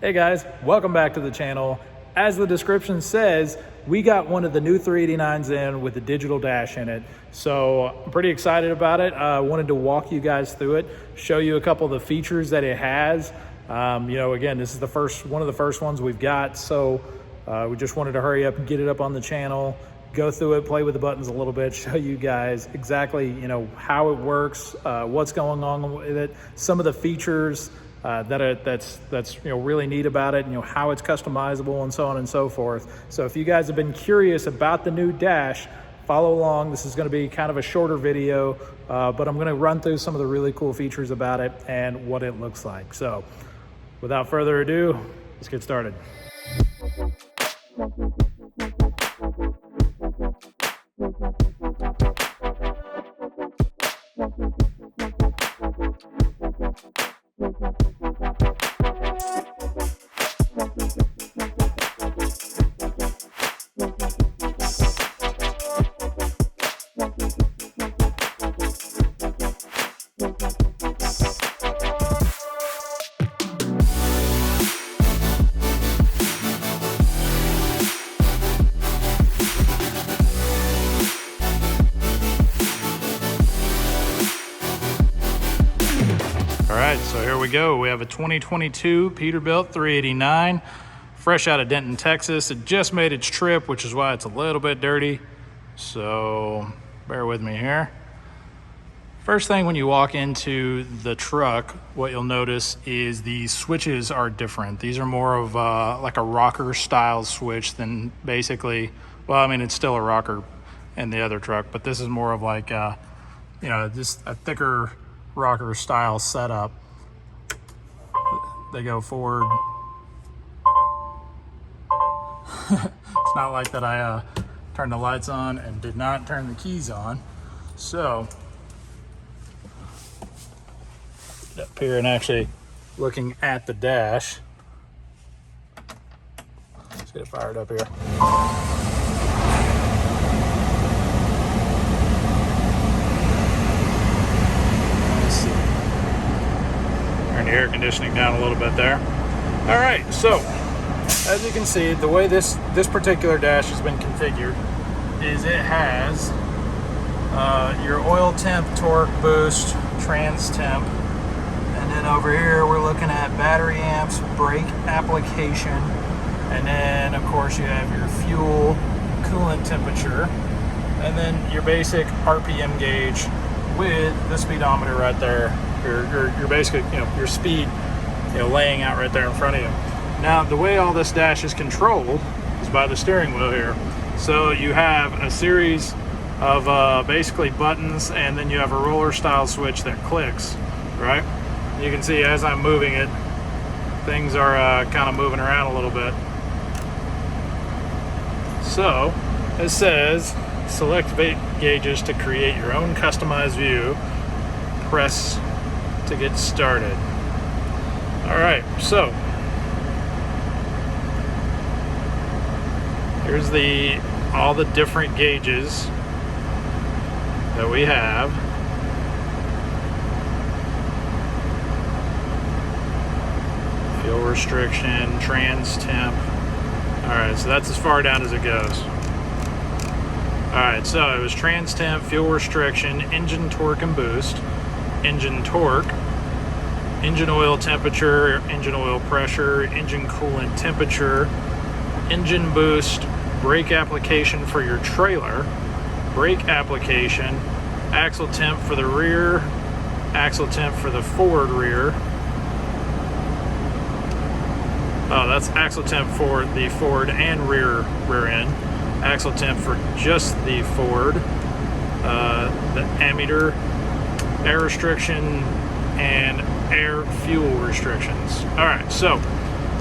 Hey guys, welcome back to the channel. As the description says, we got one of the new 389s in with the digital dash in it. So I'm pretty excited about it. I wanted to walk you guys through it, show you a couple of the features that it has. Again, this is one of the first ones we've got. So we just wanted to hurry up and get it up on the channel, go through it, play with the buttons a little bit, show you guys exactly, how it works, what's going on with it, some of the features that's really neat about it, how it's customizable and so on and so forth. So if you guys have been curious about the new dash, follow along. This is going to be kind of a shorter video, but I'm going to run through some of the really cool features about it and what it looks like. So without further ado, let's get started. All right, so here we go. We have a 2022 Peterbilt 389, fresh out of Denton, Texas. It just made its trip, which is why it's a little bit dirty. So bear with me here. First thing when you walk into the truck, what you'll notice is the switches are different. These are more of like a rocker style switch than basically, well, I mean, it's still a rocker in the other truck, but this is more of like, just a thicker rocker style setup. They go forward. It's not like that I turned the lights on and did not turn the keys on. So get up here and actually looking at the dash. Let's get it fired up here. The air conditioning down a little bit there. All right, so as you can see, the way this particular dash has been configured is it has your oil temp, torque, boost, trans temp, and then over here we're looking at battery amps, brake application, and then of course you have your fuel, coolant temperature, and then your basic RPM gauge with the speedometer right there. Your basic, your speed, laying out right there in front of you. Now, the way all this dash is controlled is by the steering wheel here. So you have a series of basically buttons, and then you have a roller style switch that clicks, right? You can see as I'm moving it, things are kind of moving around a little bit. So it says, select gauges to create your own customized view. Press to get started. All right, so here's all the different gauges that we have. Fuel restriction, trans temp. All right, so that's as far down as it goes. All right, so it was trans temp, fuel restriction, engine torque and boost, engine torque, engine oil temperature, engine oil pressure, engine coolant temperature, engine boost, brake application for your trailer, brake application, axle temp for the rear, axle temp for the forward rear. Oh, that's axle temp for the forward and rear end. Axle temp for just the forward. The ammeter, air restriction, and air fuel restrictions. All right, so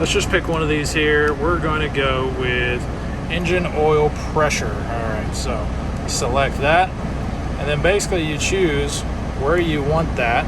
let's just pick one of these here. We're going to go with engine oil pressure. All right, so select that, and then basically you choose where you want that,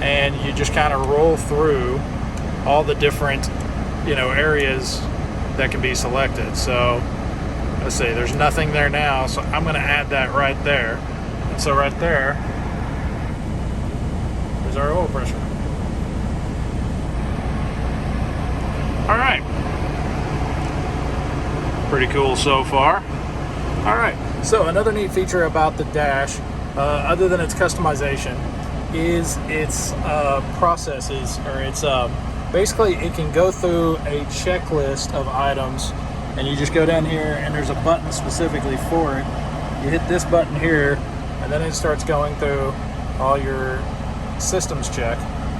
and you just kind of roll through all the different areas that can be selected. So let's say there's nothing there now, so I'm going to add that right there. And so right there is our oil pressure. All right. Pretty cool so far. All right. So another neat feature about the dash, other than its customization, is its processes, or its basically it can go through a checklist of items, and you just go down here and there's a button specifically for it. You hit this button here and then it starts going through all your systems check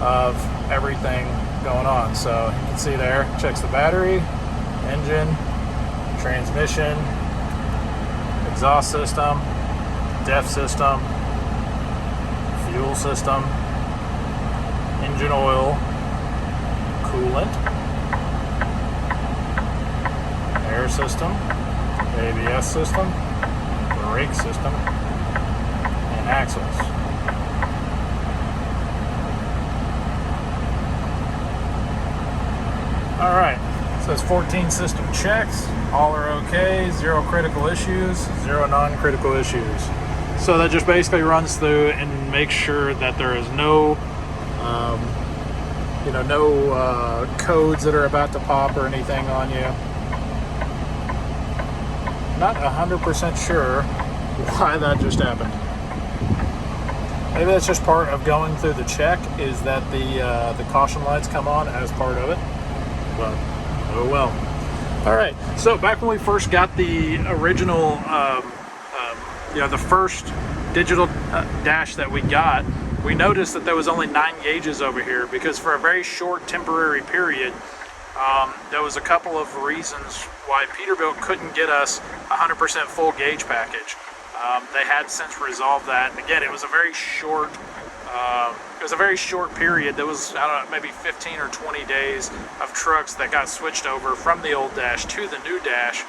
of everything going on. So you can see there, checks the battery, engine, transmission, exhaust system, DEF system, fuel system, engine oil, coolant, air system, ABS system, brake system, and axles. All right, so it's 14 system checks. All are okay, 0 critical issues, 0 non-critical issues. So that just basically runs through and makes sure that there is no, no codes that are about to pop or anything on you. Not 100% sure why that just happened. Maybe that's just part of going through the check, is that the caution lights come on as part of it. But oh well. All right. So back when we first got the original, the first digital dash that we got, we noticed that there was only 9 gauges over here, because for a very short temporary period, there was a couple of reasons why Peterbilt couldn't get us 100% full gauge package. They had since resolved that, and again, it was a very short. It was a very short period. There was, I don't know, maybe 15 or 20 days of trucks that got switched over from the old dash to the new dash,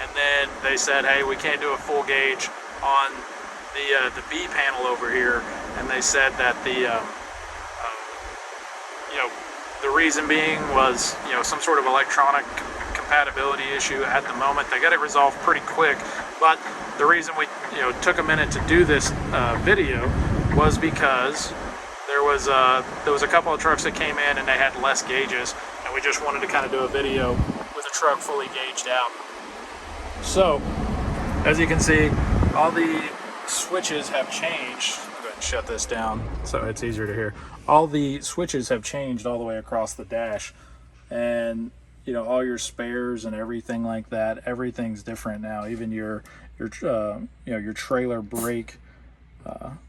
and then they said, hey, we can't do a full gauge on the B panel over here, and they said that the reason being was some sort of electronic compatibility issue at the moment. They got it resolved pretty quick, but the reason we took a minute to do this video was because there was a couple of trucks that came in and they had less gauges, and we just wanted to kind of do a video with a truck fully gauged out. So as you can see, all the switches have changed. I'll go ahead and shut this down so it's easier to hear. All the switches have changed all the way across the dash, and all your spares and everything like that, everything's different now. Even your trailer brake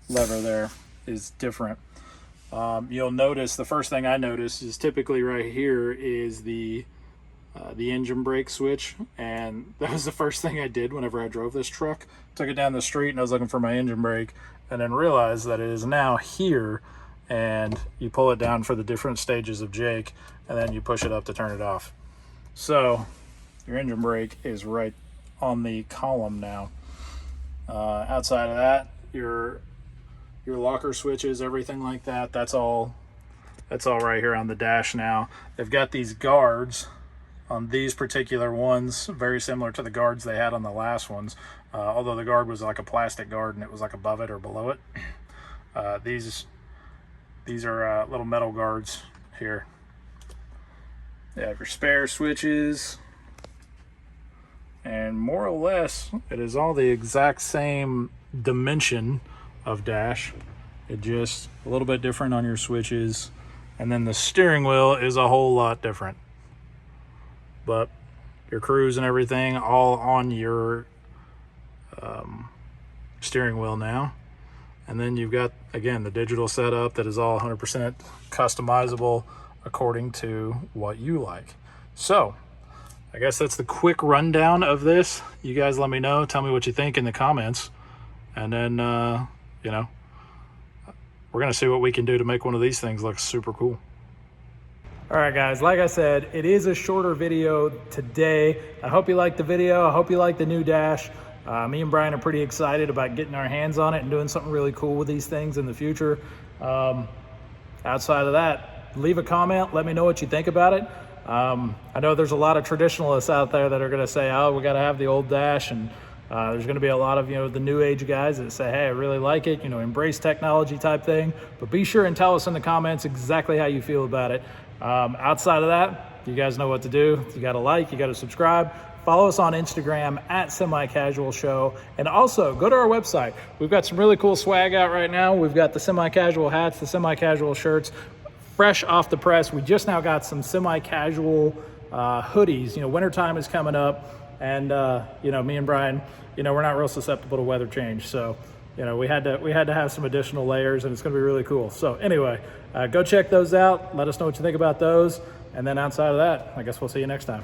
lever there is different. You'll notice, the first thing I noticed is typically right here is the engine brake switch, and that was the first thing I did whenever I drove this truck. Took it down the street and I was looking for my engine brake, and then realized that it is now here, and you pull it down for the different stages of Jake, and then you push it up to turn it off. So your engine brake is right on the column now. Outside of that, your locker switches, everything like that, that's all right here on the dash now. They've got these guards on these particular ones, very similar to the guards they had on the last ones, although the guard was like a plastic guard and it was like above it or below it. These are little metal guards here. You have your spare switches, and more or less it is all the exact same dimension of dash. It just a little bit different on your switches, and then the steering wheel is a whole lot different. But your cruise and everything all on your steering wheel now. And then you've got, again, the digital setup that is all 100% customizable according to what you like. So I guess that's the quick rundown of this. You guys let me know, tell me what you think in the comments, and then we're gonna see what we can do to make one of these things look super cool. All right, guys, like I said, it is a shorter video today. I hope you liked the video. I hope you liked the new dash. Me and Brian are pretty excited about getting our hands on it and doing something really cool with these things in the future. Outside of that, leave a comment. Let me know what you think about it. I know there's a lot of traditionalists out there that are going to say, oh, we got to have the old dash, and there's going to be a lot of the new age guys that say, hey, I really like it, embrace technology type thing. But be sure and tell us in the comments exactly how you feel about it. Outside of that, you guys know what to do. You got to like, you got to subscribe. Follow us on Instagram at Semi-Casual Show. And also go to our website. We've got some really cool swag out right now. We've got the semi-casual hats, the semi-casual shirts, fresh off the press. We just now got some semi-casual hoodies. You know, wintertime is coming up, and you know, me and Brian, you know, we're not real susceptible to weather change. So, you know, we had to have some additional layers, and it's going to be really cool. So anyway, go check those out. Let us know what you think about those. And then outside of that, I guess we'll see you next time.